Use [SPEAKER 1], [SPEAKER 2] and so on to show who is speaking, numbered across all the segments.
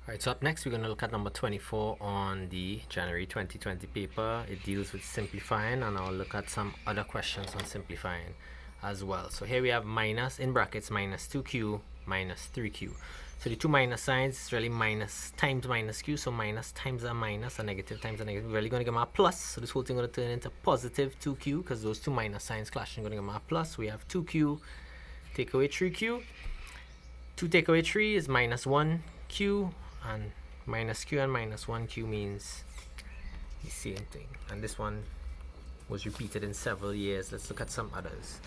[SPEAKER 1] Alright, so up next we're going to look at number 24 on the January 2020 paper. It deals with simplifying, and I'll look at some other questions on simplifying as well. So here we have minus, in brackets, minus 2q minus 3q. So the two minus signs is really minus times minus q, so minus times a minus, a negative times a negative. We're really going to get my plus, so this whole thing is going to turn into positive 2q because those two minus signs clash. I'm going to get my plus. We have 2q, take away 3q. 2 take away 3 is minus 1q, and minus q and minus 1q means the same thing. And this one was repeated in several years. Let's look at some others.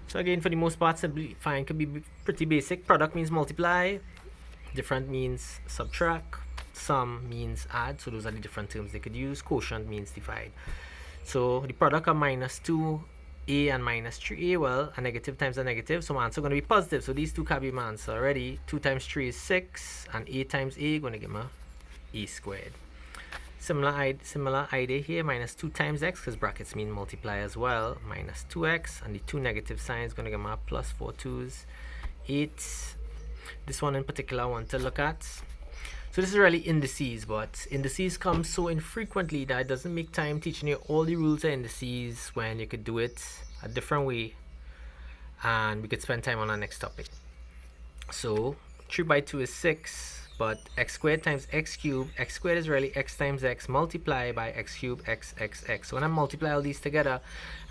[SPEAKER 1] So again, for the most part, simplifying could be pretty basic. Product means multiply, different means subtract, sum means add. So those are the different terms they could use. Quotient means divide. So the product of minus 2a and minus 3a, well, a negative times a negative, so my answer going to be positive. So these two can be my answer already. 2 times 3 is 6, and a times a going to give me a squared. Similar idea here, minus 2 times x, because brackets mean multiply as well, minus 2x, and the two negative signs going to give me plus 4 2's 8. This one in particular I want to look at. So this is really indices, but indices come so infrequently that it doesn't make time teaching you all the rules of indices when you could do it a different way, and we could spend time on our next topic. So 3 by 2 is 6, but x squared times x cubed, x squared is really x times x multiplied by x cubed, x. So when I multiply all these together,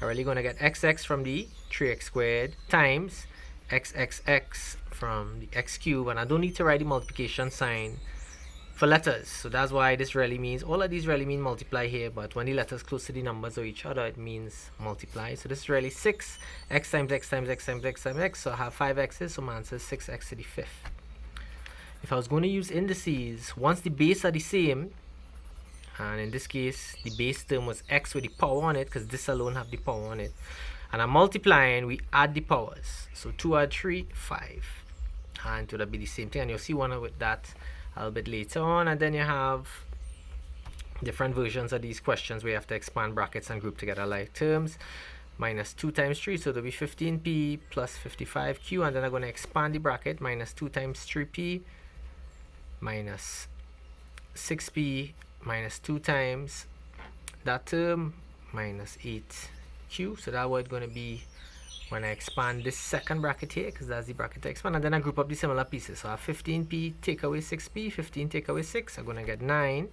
[SPEAKER 1] I'm really going to get xx from the 3x squared times xxx from the x cubed, and I don't need to write the multiplication sign for letters. So that's why this really means, all of these really mean multiply here, but when the letters close to the numbers of each other, it means multiply. So this is really 6, x times x times x times x times x. So I have 5 x's, so my answer is 6x to the 5th. If I was going to use indices, once the base are the same, and in this case, the base term was x with the power on it, because this alone have the power on it, and I'm multiplying, we add the powers. So 2 add 3, 5. And it would be the same thing, and you'll see one with that a little bit later on. And then you have different versions of these questions where you have to expand brackets and group together like terms. Minus 2 times 3, so there'll be 15p plus 55q, and then I'm going to expand the bracket. Minus 2 times 3p minus 6p minus 2 times that term minus 8q. So that's what it's going to be when I expand this second bracket here, because that's the bracket I expand, and then I group up the similar pieces. So I have 15p take away 6p, 15 take away 6, I'm going to get 9.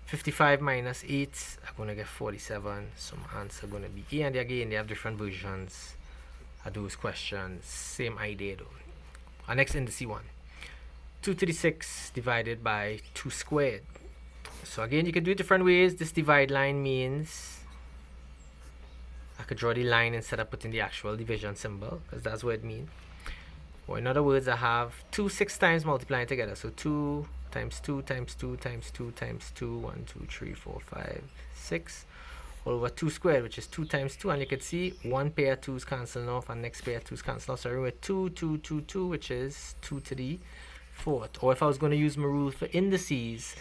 [SPEAKER 1] 55 minus 8, I'm going to get 47. So my answer going to be A. And again, they have different versions of those questions. Same idea though. Our next indice one. 2 to the 6 divided by 2 squared. So again, you can do it different ways. This divide line means I could draw the line instead of putting the actual division symbol, because that's what it means. Or in other words, I have 2 6 times multiplying together. So 2 times 2 times 2 times 2 times 2, 1, 2, 3, 4, 5, 6, all over 2 squared, which is 2 times 2. And you can see one pair of 2's cancelling off, and next pair of 2's cancelling off. So we're 2, 2, 2, 2, which is 2 to the 4th. Or if I was going to use my rule for indices,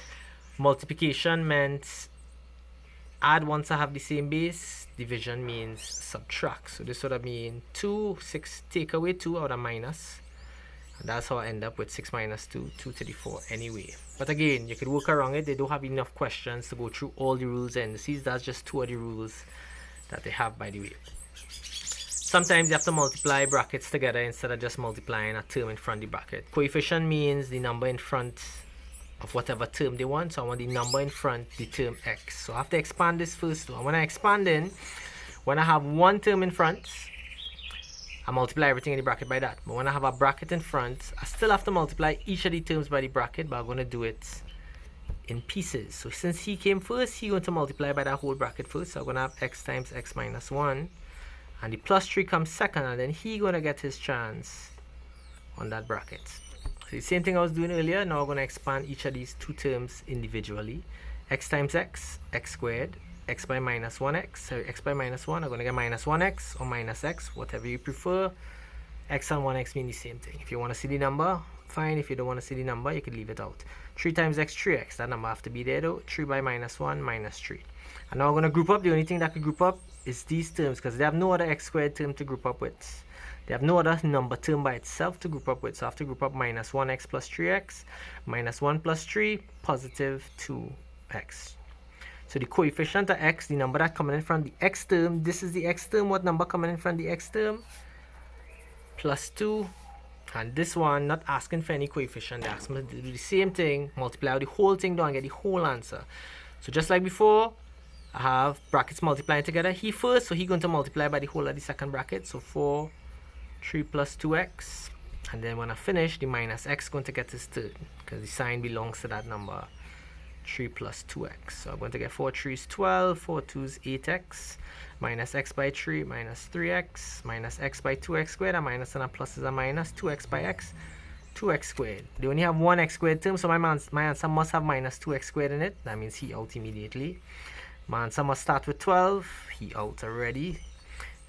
[SPEAKER 1] multiplication meant add once I have the same base, division means subtract. So this would have been 2, 6, take away 2 out of minus. And that's how I end up with 6 minus 2, 2 to the 4 anyway. But again, you could work around it. They don't have enough questions to go through all the rules and indices. That's just 2 of the rules that they have, by the way. Sometimes you have to multiply brackets together instead of just multiplying a term in front of the bracket. Coefficient means the number in front of whatever term they want. So I want the number in front, the term x. So I have to expand this first though. And when I expand in, when I have one term in front, I multiply everything in the bracket by that. But when I have a bracket in front, I still have to multiply each of the terms by the bracket, but I'm going to do it in pieces. So since he came first, he's going to multiply by that whole bracket first. So I'm going to have x times x minus 1. And the plus 3 comes second, and then he's going to get his chance on that bracket. So the same thing I was doing earlier. Now I'm going to expand each of these two terms individually. X times x, x squared. X by minus 1x, so x by minus 1, I'm going to get minus 1x or minus x, whatever you prefer. X and 1x mean the same thing. If you want to see the number, fine. If you don't want to see the number, you can leave it out. 3 times x, 3x. That number have to be there though. 3 by minus 1, minus 3. And now I'm going to group up. The only thing that could group up is these terms, because they have no other x squared term to group up with. They have no other number term by itself to group up with. So I have to group up minus 1x plus 3x, minus 1 plus 3, positive 2x. So the coefficient of x, the number that coming in from the x term, this is the x term. What number coming in from the x term? Plus 2. And this one, not asking for any coefficient, they're asking me to do the same thing, multiply the whole thing down and get the whole answer. So just like before, I have brackets multiplying together. He first, so he's going to multiply by the whole of the second bracket. So 4, 3 plus 2x. And then when I finish, the minus x is going to get his third, because the sign belongs to that number. 3 plus 2x. So I'm going to get 4 3 is 12, 4 2 is 8x, minus x by 3 minus 3x, minus x by 2x squared, a minus and a plus is a minus, 2x by x, 2x squared. They only have one x squared term, so my answer must have minus 2x squared in it. That means he out immediately. My answer must start with 12. He out already.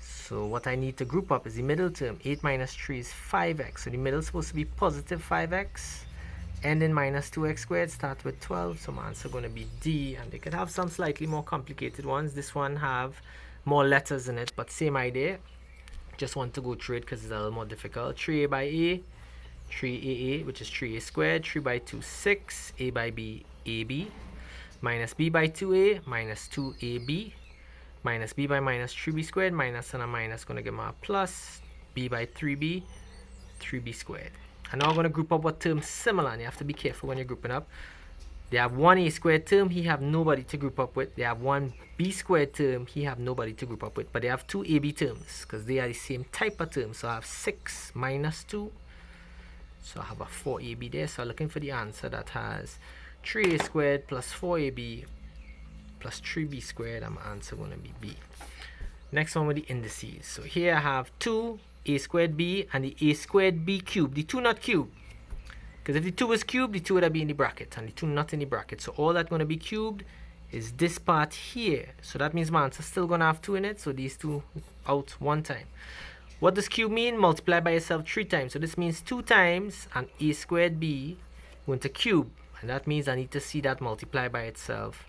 [SPEAKER 1] So what I need to group up is the middle term. 8 minus 3 is 5x. So the middle is supposed to be positive 5x. And then minus 2x squared, start with 12. So my answer is going to be D. And they could have some slightly more complicated ones. This one have more letters in it, but same idea. Just want to go through it because it's a little more difficult. 3a by a, 3aa, which is 3a squared. 3 by 2, 6. A by b, ab. Minus b by 2a, minus 2ab. Minus b by minus 3b squared. Minus and a minus going to give me a plus. B by 3b, 3b squared. And now I'm going to group up what terms similar, and you have to be careful when you're grouping up. They have one a squared term, he have nobody to group up with. They have one b squared term, he have nobody to group up with. But they have two ab terms, because they are the same type of term. So I have 6 minus 2. So I have a 4ab there. So I'm looking for the answer that has 3a squared plus 4ab plus 3b squared, and my answer going to be B. Next one with the indices. So here I have 2 a squared b and the a squared b cubed. The 2 not cubed, because if the 2 was cubed, the 2 would be in the bracket, and the 2 not in the bracket. So all that's going to be cubed is this part here. So that means my answer is still going to have 2 in it. So these 2 out one time. What does cube mean? Multiply by itself 3 times. So this means 2 times and a squared b going to cube. And that means I need to see that multiply by itself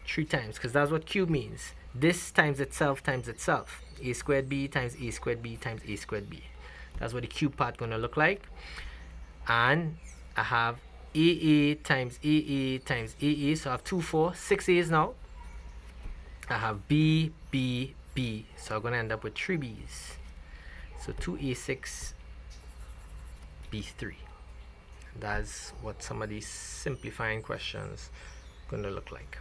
[SPEAKER 1] 3 times, because that's what cube means. This times itself times itself. A squared b times a squared b times a squared b. That's what the cube part going to look like. And I have AA times AA times AA. So I have 2, 4, 6 A's now. I have B, B, B. So I'm going to end up with 3 B's. So 2A6, B3. That's what some of these simplifying questions are going to look like.